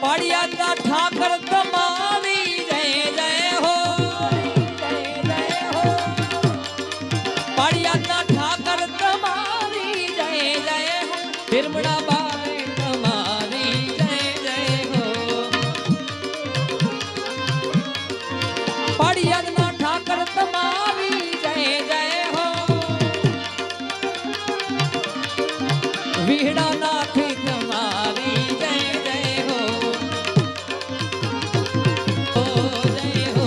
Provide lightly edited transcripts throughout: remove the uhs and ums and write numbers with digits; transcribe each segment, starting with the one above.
પાડિયાદના ઠાકર તમારી જય જય હો, જય જય હો. પાડિયાદના ઠાકર તમારી જય જય હો, ભીરમડા બારે તમારી જય જય હો. પાડિયાદના ઠાકર તમારી જય જય હો, વીહડાનાથી તમારી જય જય હો, ઓ જય હો.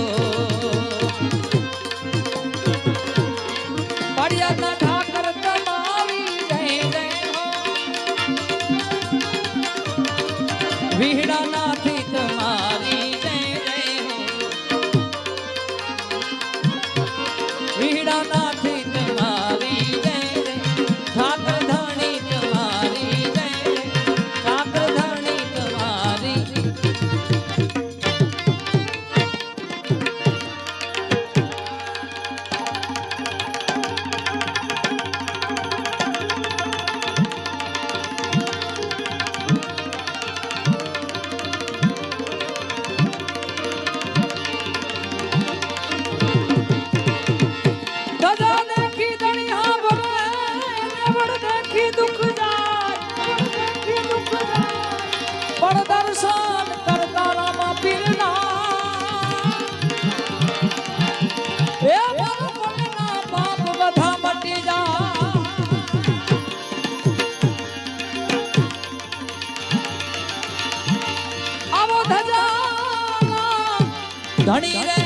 પાડિયાદના ઠાકર તમારી જય જય હો, વીહડાનાથી તમારી જય જય હો, વીહડાનાથી તમારી જય જય. ઠાકર ધણી તમારી જય જય, ઠાકર ધણી તમારી. ધજા દેખી ધણી હાંભળે, નેવડ દેખી દુઃખ જાય, નેવડ દેખી દુઃખ જાય. પણ દર્શન કરતા રામા પીરના, એ ભગવાનના પાપ બધા મટી જાય. આવો ધજાના ધણી રે